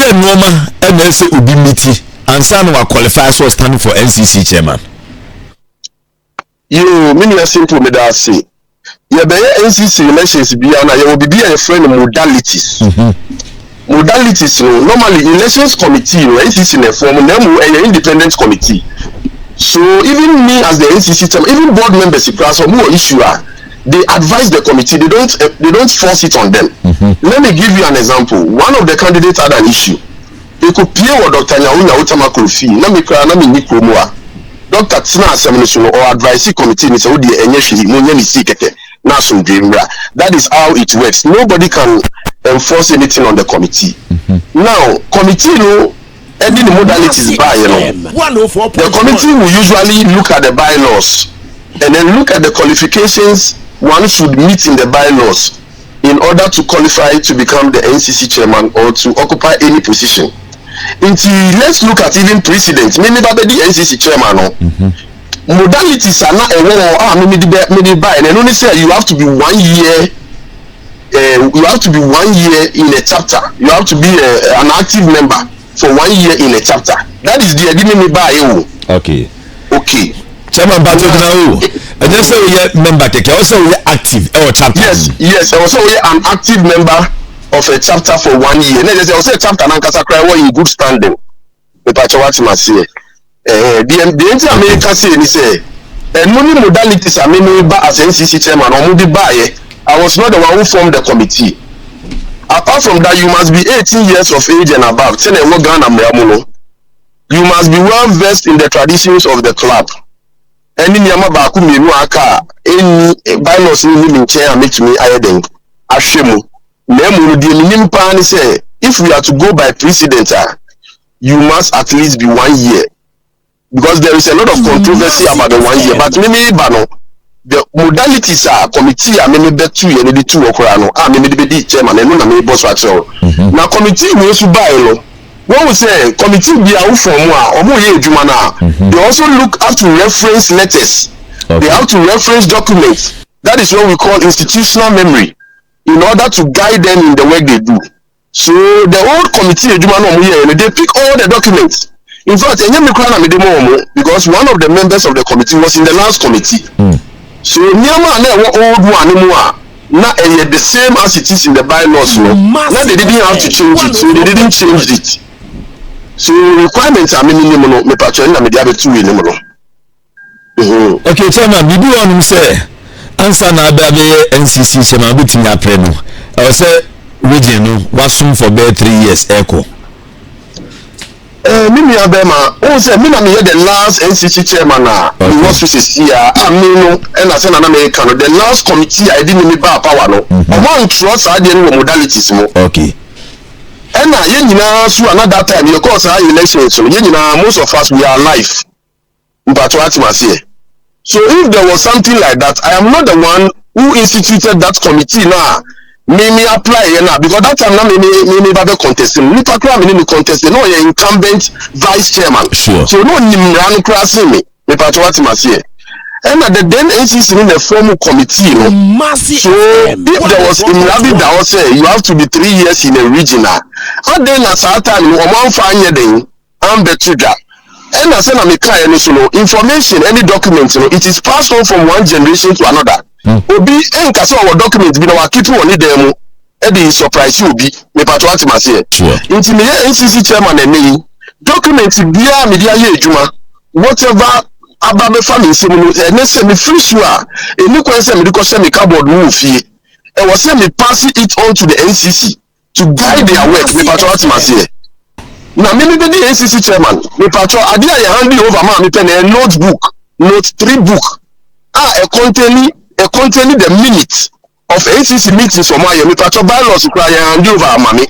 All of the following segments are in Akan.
say normal and say ubi miti and son wa qualify so standing for NCC chairman. You mean you simple me that say. Yeah, the NCC elections be and you will be a friend of modalities. Modalities, normally elections committee, NCC in a form, an independent committee. So even me as the NCC chairman, even board members, some more issue they advise the committee. They don't force it on them. Let me give you an example. One of the candidates had an issue. They could pay what Dr. Nyaunya Utamakofi. Let me cry. Let me Nikomua. Dr. Tina Semination or advisory committee is already that is how it works. Nobody can enforce anything on the committee. Now, committee any modalities by the committee will usually look at the bylaws and then look at the qualifications one should meet in the bylaws in order to qualify to become the NCC chairman or to occupy any position. Let's look at even precedent. Maybe the NCC chairman. Modalities are not a maybe by and only say you have to be 1 year. You have to be 1 year in a chapter. You have to be an active member for 1 year in a chapter. That is the agreement by you. Okay. Chairman Bato now. I just say we member take also we active or chapter. Yes. Also we an active member of a chapter for 1 year. Then they also chapter and kasa cry in good standing. The Pachawati must say. The America say ni say many modalities are many as NCC chairman or mudi buy. I was not the one who formed the committee. Apart from that, you must be 18 years of age and above. You must be well versed in the traditions of the club. Any nyama baku mienu aka any bylaws ni living chair make me ayeden ashemu nemu di nimpa ni say if we are to go by precedent you must at least be 1 year because there is a lot of controversy about the 1 year but mimi bano the modalities are committee maybe bet 2 year maybe 2 okra no maybe be chairman and no na me boss wa cho na committee we so buy when we say committee be out from they also look up to reference letters. They have to reference documents. That is what we call institutional memory in order to guide them in the work they do. So the old committee they pick all the documents. In fact, because one of the members of the committee was in the last committee. So old one not the same as it is in the bylaws. Now they didn't have to change it, so they didn't change it. So requirements are minimum. Me patron na me dia betu we no. Okay, chairman, we do want to say answer na be NCC se ma betimi apre no. I say region no wasum for be 3 years echo. Me abema o say me na me the last NCC chairman na we was here me no and I say na America no the last committee I didn't me ba power no. One trust I dey no modalities mo. Okay. And another time you cause our elections so most of us we are alive. So if there was something like that, I am not the one who instituted that committee now. Me apply now because that time now me babe contesting. Me contesting no incumbent vice chairman. Sure. So no nimran crossing me. Me patwati masiye. And at the then NCC in the formal committee, so if there was in Rabi that was say you have to be 3 years in a regional. And then at that time, one fine day, I'm betuda. And I said, I'm a client, information, any document, it is passed on from one generation to another. Obi, and Casso, our documents, be our keep on the demo, and the surprise you be, me patwati masiye. Intimate NCC chairman and me, documents, via media, whatever. Ababe family say me say me free sure any question me because me cardboard move here and was say me pass it on to the NCC to guide their work me patrol atmosphere na me be the NCC chairman me patrol adi I hand over ma me pen a notebook note 3 book containing the minutes of NCC meetings for my me patrol bylaws cry hand over ma me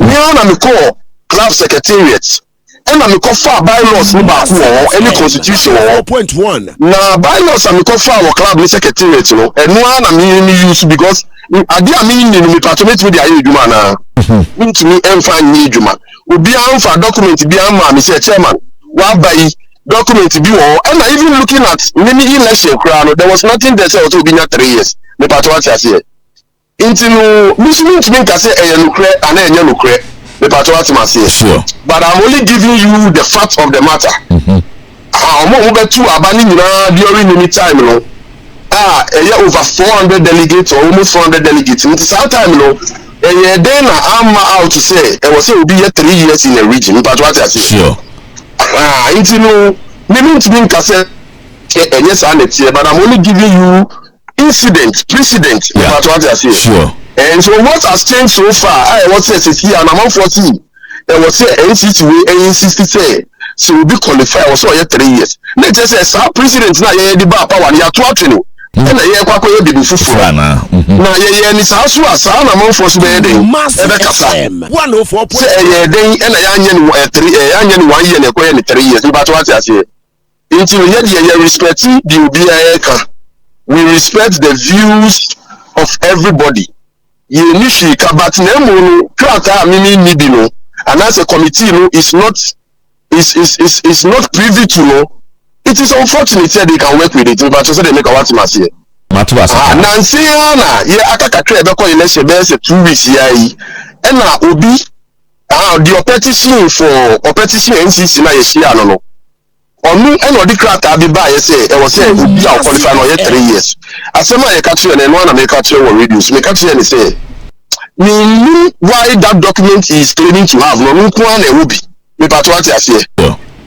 na me call club secretariat and I'm far bylaws any constitution 4.1 now bylaws I'm our club secretariat and one I use because I mean me patrolate with the Juma now to me and find me Juma will be on for document be on my chairman what by document be all and I even looking at many election crown there was nothing that said to be not 3 years me patrol here into Muslim to me can say and the patriotic here. Sure. But I'm only giving you the fact of the matter. During any time, you know, over 400 delegates or almost 400 delegates. It's our time, you know. And then I'm out to say, I was say, will be 3 years in a region, but what I say. Sure. You know, maybe to me, yes, but I'm only giving you precedent, but what I say. Sure. And so what has changed so far? I was say here, and I'm 14. There was say NCC way, 60 so we be qualified. Also, 3 years. They just say, "Sir, president, na ye the bar power. You are 12, and ye kwa kwa ye be fufu." Na ye ni sa so asa na man force be dey. Ebe kasa. 104. Say ye dey na ya anya ni 3 anya ni 1 year na kwa ye 3 years. But what I say, until ye respect the obi we respect the views of everybody. Ye ni shika but na mu krata mimi ni bi no, and as a committee no is not privy to know. It is unfortunate that they can work with it, but also they make a what must here. Nancy Anna, akaka beko election best 2 weeks here. And now obi the petition for petition NCC na yeshia no. Onu and odi krata bi ba say e was say obi a qualify no 3 years. Asema e catch and one make catch on reduce. Make catch and say me why that document is claiming to have no nko na obi. Me patriotic as here.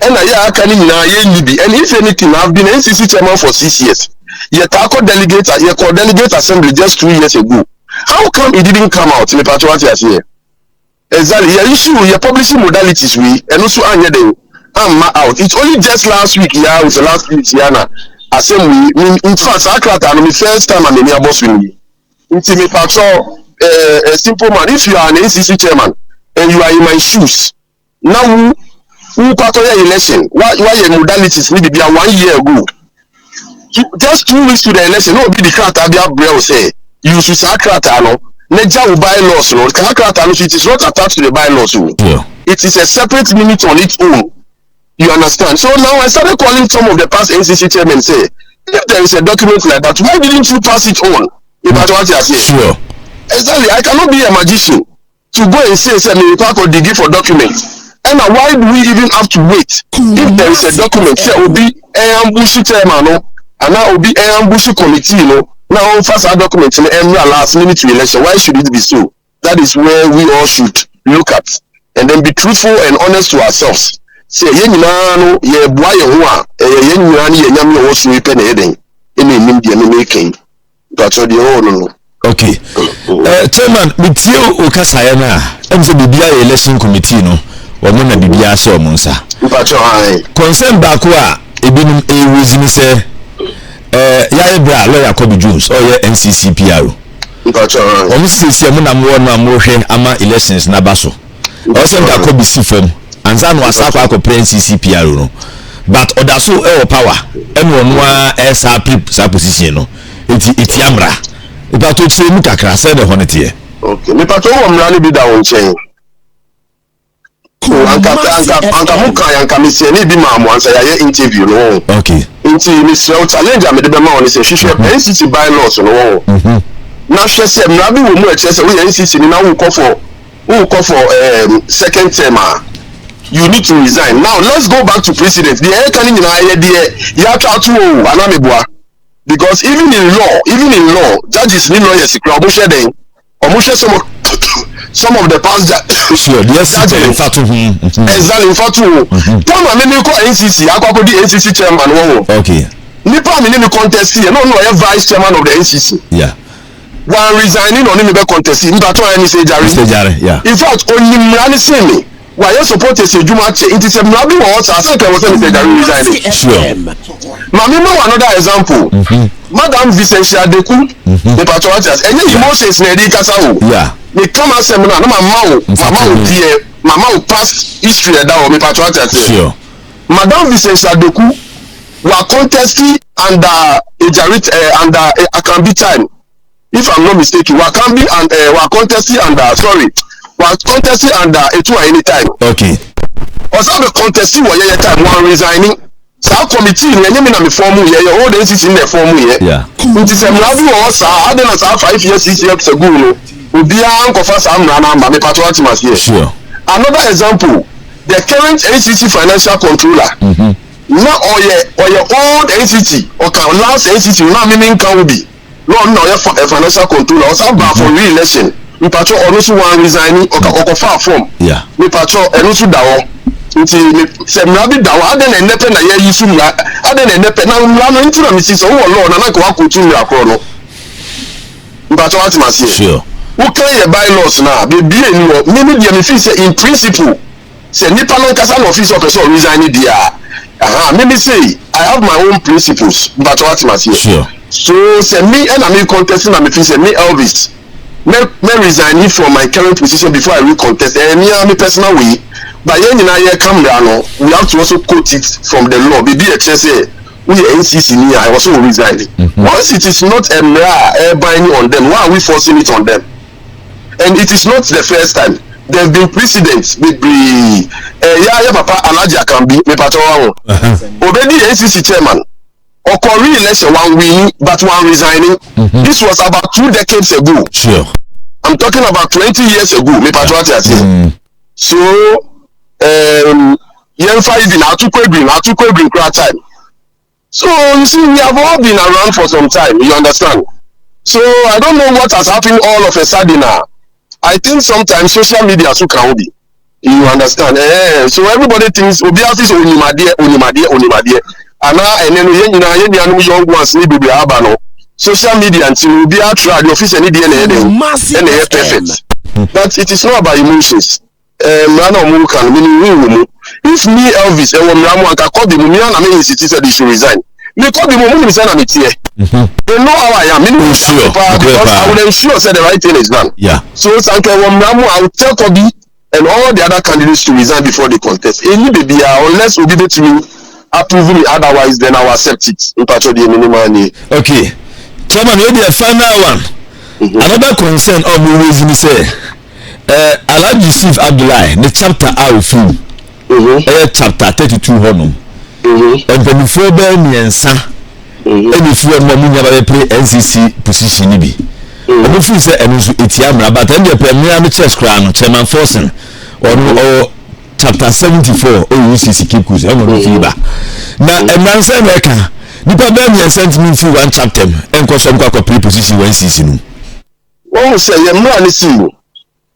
And I can and if anything, I've been NCC chairman for 6 years. Yet I called delegate assembly just 2 years ago. How come it didn't come out? Me patriotic as here. Exactly. Your issue, your publishing modalities, and also I'm out. It's only just last week, with the last week, assembly. In fact, I the first time I'm in your boss with me. Into me patrol, a simple man. If you are an NCC chairman and you are in my shoes. Now, who quarter election? Why your modalities need to be 1 year ago? Just 2 weeks to the election, no be the crata be a say. You should say crata no. Neja will buy laws no. Crata no. It is not attached to the bylaws. Yeah. It is a separate minute on its own. You understand? So now I started calling some of the past NCC chairmen say, if there is a document like that, why didn't you pass it on? If that's what you are saying. Sure. Exactly. I cannot be a magician to go and say me or dig for documents. And why do we even have to wait? If there is a document, there will be a ambushy chairman, and now will be a ambushy committee, now first our document in the last minute to election. Why should it be so? That is where we all should look at and then be truthful and honest to ourselves. Say, ye boy, okay. Chairman, with you, Okasayana, and the BBI election committee, Wamuna bibia so omunsa. Concern bakwa ebinum reason say Yaibra lawyer Kobe Jones or NCCPR. Omusisi amuna mo hwe ama elections na baso. Also nka Kobe sifem anza no asakwa akopre NCCPR no. But odaso e power eno no a sa position no. Eti amra. Ipato chire mu kakra say the honete. Okay. Me pato wo mra ni bi da won chen. Anka misi ni bi ma mo ansa ya interview no. Okay. Inti ni so challenge am de be ma on say hwehwe NCC bylaws no. Na hwe say mra bi wo mu a che say we NCC ni na wo call for second term. You need to resign. Now let's go back to president. The air can ya try to anameboa. Because even in law, judges need lawyers crowd share them. Some of the past sure, yes, exactly. In fact, tell me NCC, the NCC chairman. Okay. Nipa me name contest here. No, vice chairman of the NCC. Yeah. One resigning on him contest. Yeah. In fact, only Mrani say me. Why you support a Juma che? It is a Mrabi or I said I was resigning. Sure. Mami know another example. Madam Vicentia Deku, the patriotas, and you Moses Nedi Kasau. Yeah. Me come as seminar, no mama will pass history down me patriotas. Sure. Madam Vicentia Deku were contesting under under Akambi time. If I'm not mistaken, Wakambi and were contesting under Etua anytime. Okay. Also the contesting was time one resigning. So committee when you mean form here, all the NCC in the form here. Yeah. It is a Mlabu or I don't know 5 years, 6 years ago. Will be a uncle for some number, me patriotism here. Sure. Another example, the current NCC financial controller. Now or your old NCC or last NCC now meaning can be no a financial controller or some for re-election. We patrol also one resigning or far from. Yeah. We patrol and also down. Say maybe down. I don't know na ye use me. I don't know now. Now into the Mrs. Oh Lord, na ko continue akro. We patrol what must say. Sure. Who can you bylaws now? Be any maybe the feel say in principle. Say nipa no kasa no office officer resigning there. Maybe say I have my own principles, but what must say. Sure. So say me and I'm contesting. I'm say me Elvis. Me resigning from my current position before I recontest. Me personal way. But when you come down, we have to also quote it from the law. Maybe a say we NCC me. I also resigning. Once it is not a binding on them, why are we forcing it on them? And it is not the first time. There have been precedents with the Papa Alaja can be me patrol. Already NCC chairman. Or re-election one win but one resigning. This was about 2 decades ago. Sure. I'm talking about 20 years ago. Me patrol So young five in our two green crowd time. So you see, we have all been around for some time. You understand? So I don't know what has happened all of a sudden now. I think sometimes social media too can be. You understand? So everybody thinks obviously onimade. And then young ones need to be abano. Social media until we are tried the office any DNA and perfect. But it is not about emotions. If me Elvis and Ramu and call the Mumian, I mean, it is a should resign. Me call the Mumu and I'm here. They know how I am. Because I will ensure that the right thing is done. Yeah. So Sanke Ramu, I will tell Kobe and all the other candidates to resign before the contest. Any baby, unless we give it to you, approve me. Otherwise, then I will accept it. In part of the minimum. Okay. Chairman, you the final one. Another concern of me is me say. Alaji Sif Abdullahi, the chapter out film. Chapter 32 honum. And then before Berniansa, and if you are Mamunya play NCC position, be. And if you say, and also Etiamra, but then the premier chess crown, Chairman Forsen, or chapter 74, UCC Kikus, I'm going to now, a man said, America, Nipa Bernian sent me through one chapter, and cause some play position when season. Oh, say, you're not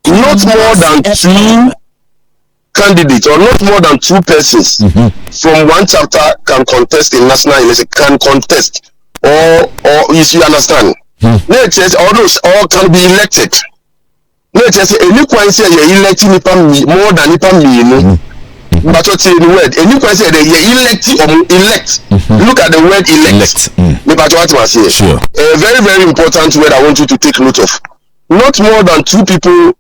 not more than 2 candidates or not more than 2 persons from one chapter can contest in national election, can contest or if you understand. All those all can be elected. Let's say any question you're electing more than me. But what's in the word? Any question that you're elect. Look at the word elect. But what was here? Sure. A very, very important word I want you to take note of. Not more than 2 people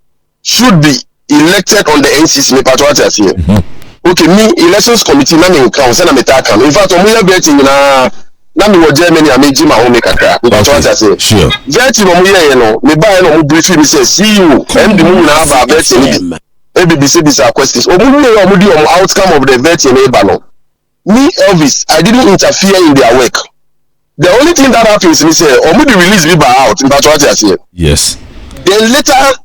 should be elected on the NCC. Okay, me elections committee na me count say na me ta kan. In fact, omo ya betting na me wo Germany a me jima ho me kakra. Sure. Vetting omo ya no, me buy no mo brief me say see you. MD mu na ba betting. ABBC these are questions. Omo di outcome of the vetting e ba no. Me Elvis, I didn't interfere in their work. The only thing that happens is say omo di release me ba out. In fact, what I say. Yes. Then later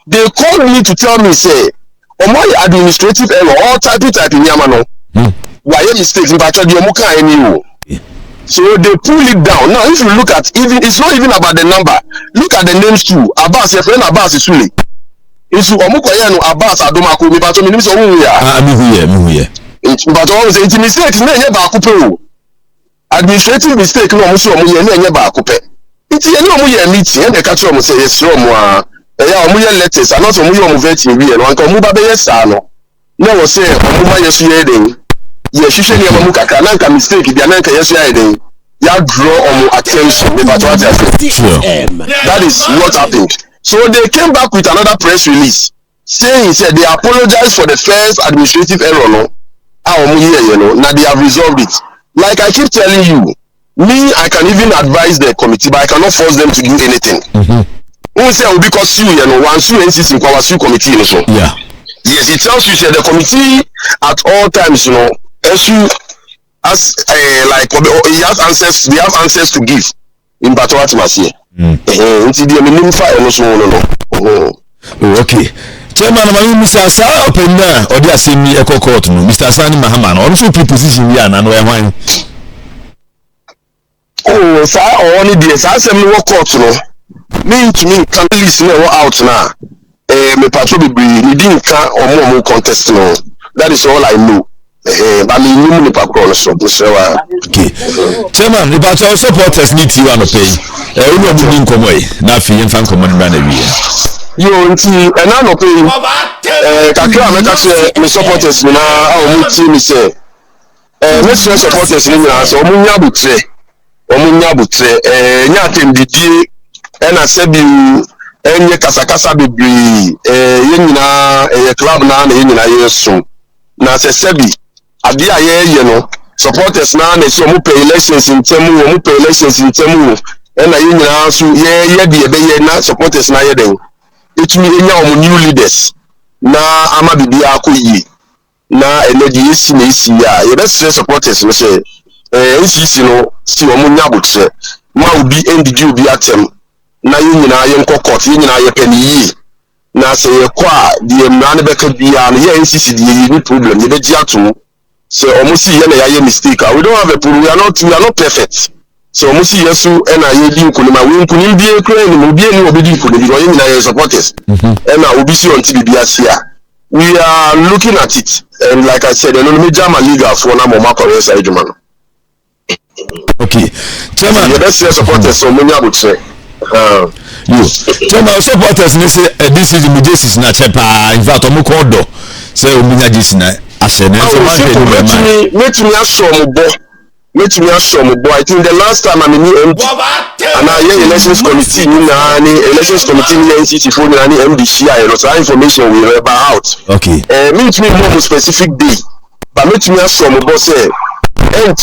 they called me to tell me, say, my administrative error, all type in Yamano. Why mistakes in Patrick Yomuka and you? So they pull it down. Now, if you look at it's not even about the number. Look at the names too. Abbas, your friend Abbas is really. It's Omukoyano Abbas Adomako, me but minister I'm here. But always it's mistakes, no administrative mistake, no Musu Bakupe. It's a meeting, and the catcher will say, yes, omuye letters and not omuye omuveti wi no anka omuba be yesano na wo say omuba yesu yeden ye hwehwe ne mamu kakra na anka mistake bia na anka yesu yeden ya draw attention about what that is what happened. So they came back with another press release saying said they apologize for the first administrative error no now they have resolved it. Like I keep telling you, me I can even advise the committee but I cannot force them to do anything. Who say because you one sue NCC in our sue committee so. Yeah. Yes, it tells you the committee at all times, as like he has answers, they have answers to give in Batawat Masia. Okay. Chairman Mr. Sa open na odi asemi eko court no Mr. Sani Mahama no also preposition here na no e hwan. Oh sa only the sa asem no court no me to me can list no out na me patrol be ni din kan omo contest no. That is all I know. But me no me patrol so okay. Chairman the patrol supporters need you an pay. We no be nkomo e na fi yen fan komo na wi. Yo nti ena no pay kakra me kakra me supporters na o team me say me supporters ni na so o nya butre nya tembidie ena sebi enye kasakasa bebre ye nyina club na nyina yeso na sebi ade aye no supporters na so mo pay elections ntemu ena ye nyina so ye de be ye na supporters na ye den etumi enya omo new leaders na ama bibia akoyi na energy isi na isi ya ye be supporters no say isi no si omo nya botre ma obi ndg obi atem na ye nyina ye nkokot ye nyina ye pani na say ye kwa die mra ne beka bia na ye nsisi die ni problem ye be gi ato say omo si ye na ya ye mistake. We don't have a problem, we are not perfect. So musi yesu ena ye di nkunima we nkunim bie kra ni obi eni obi di nkunim because ye nyina ye supporters ena obi si on TV bia sia. We are looking at it, and like I said, no major league for na mama correct side man. Okay, chairman, the best supporters so many about say you chairman supporters ni say this is the Jesus na chepa in fact omo ko do say omunya Jesus na ase na so man dey do man me assume boy. I think the last time I'm in MD and I hear elections committee in elections committee in NCC for the MDC so information will ever out. Okay. Me more specific day, but me assume boy say in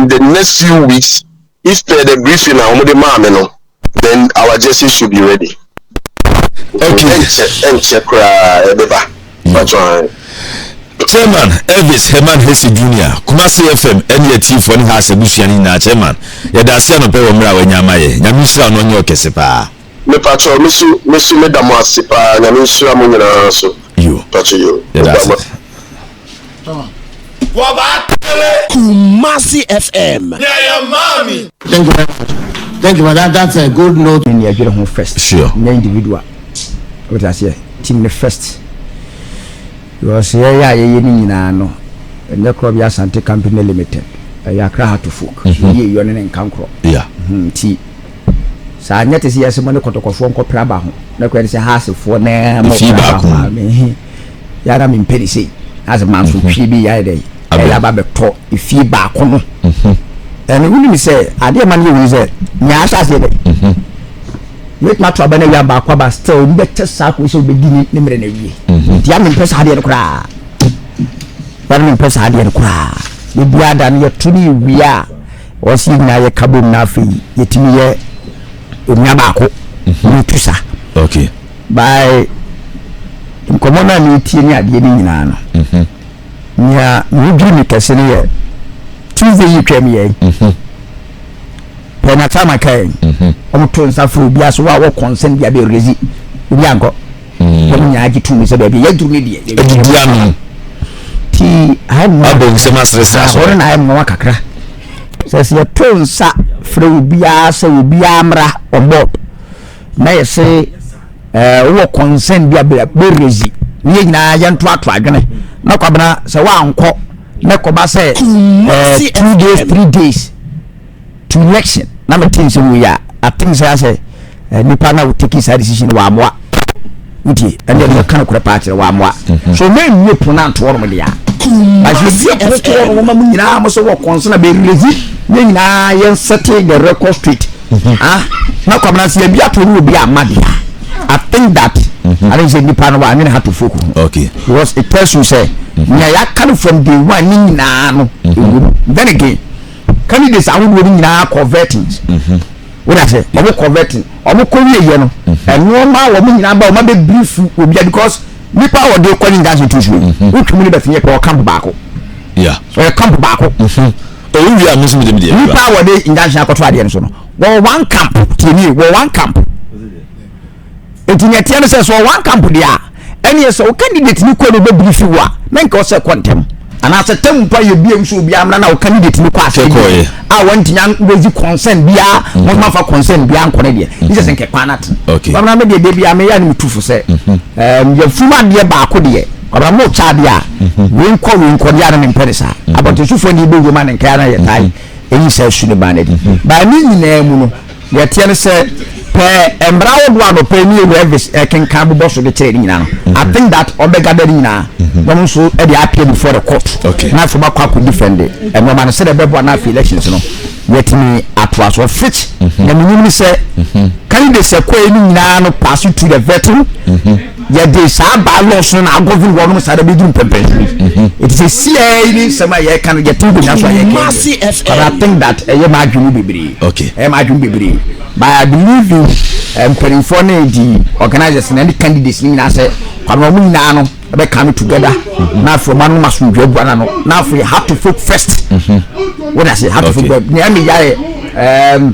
the next few weeks if the briefing on the man then our justice should be ready. Okay. And check Chairman Elvis Herman Hesse Jr. Kumasi FM NET for ni has ebusuani na chairman. Ya da sia no pe wo mra wanyama ye. Nyame sura no nye okese pa. Me patro mesu medamo asipa nyame sura mo nyina so. You. Patro you. Ya da. Kumasi FM. Yeah, mommy. Thank you very much. Thank you for that. That's a good note. In your home first. Sure. No individual. What I say? Team first. Because yeah ni nyina no enya club ya Asante Company Limited ya ghanafootball ye yo ne nkankro yeah ti sa anya te sia se mo ne kotokofo nkopra ba ho na kwa se hasefo na mo ba ya na mimpeni sei as man so twi bi ya dey ya ba beto ifi ba ko no and we ni say ade man ye we say nya asase dey wait ma to abana ya ba kwa ba still mbe tesa ko so be gini ne mere na wie dia me pesa hade ne kura ba me pesa hade ne kura ne bia da ne tuni wia o si na ye kabom na afi yetimi ye onya ba ko ni tusa okay by nkomona ni tie ni ade ni nyina no nya ni bi mi kese ne ye Tuesday yi twem ye pena tama kai to nsafo obi aso wa wo consent bia be rezi obi anko ko nya agi tu mi se bia ya duru ne die bia no ti ai mo abo se masresa so na ai mo kakra se to nsa fra obi aso obi amra obo na ye se wo consent bia be rezi ni nyina ya nto ato adwene na kwabena se wa anko na ko ba se 2 days 3 days to election na me think say we are I think say nipa na we take side decision wa moa nti and then kan kura party wa moa so men you pronounce to dia as you see to no ma nyina mo so wo concern be release nyina yen settle the record straight na kwamna se bia to no bi amadia I think that I don't say nipa no wa nyina have to focus okay because it tells you say nya ya kan from day one nyina no then again candidates are willing na converting what I say omo converting omo ko wiye no eno ma wo mo nyina ba o ma be brief obi because nipa wo dey calling gas to show we community be think ko camp baako yeah so camp baako o wi am so me dey nipa wo dey injunction akoto ade no so no wo one camp tini wo one camp etinya tia no say so one camp dia ene so candidate ni ko no be brief wa menka o say contem ana say tem pa ye biem so bia amna na o candidate ni kwa say a wantinya bezi consent bia mo ma fa consent bia nkone de ise se nke kwanat bamna me de bia me ya ni tufu say ye fuma de ba ko de kwabra mo cha de a we nko de ara ne mpere about so fo ni be wo ma ne nka na ye tai eni say su ne ba ne ba ni nyina mu no ye tie ne say pe embrawo do ado pe ni Elvis can bo so de kire nyina no I think that omega da nyina no so e dey appear before the court na for ba kwa defend e mo man say the bebo na elections no yet me atwa so fit na minimum say candidate say ko ni nyina no pass to the veteran ya dey sa ba laws na govern wo no sa da be dum pepe it is a CA ni sama ye can get to na so ye can but I think that e ma adwunu bebre e ma adwunu bebre but I believe in for the organizers and the candidates ni na say kwano mu nyina no be come together now for man masu dwa na no now for have to folk first what I say have to folk ni am ya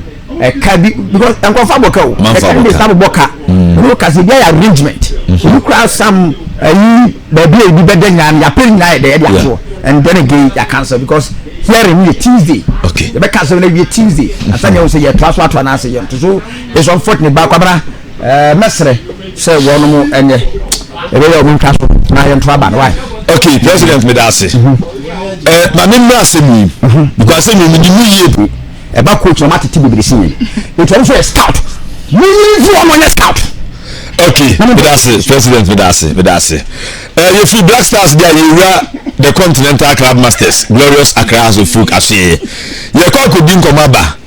kabi because enkofa boka o e ka boka no ka se dia arrangement you cross some baby e bi beden nyam ya pen nyai de ya so and then again ya cancel because here in Tuesday the be cancel na Tuesday asanya o say ya transfer to na say ya so is unfortunate ba kwabra mesre say wono mo enye e be ya mo transfer na ya ntwa why okay president me da say ma me na say me because say me ni ye e ba coach no matete bibiri sin it also a scout we need one scout okay president me da say you feel black stars there you were the Continental Club Masters glorious Accra Asantekotoko ashe ye ko ko din ko maba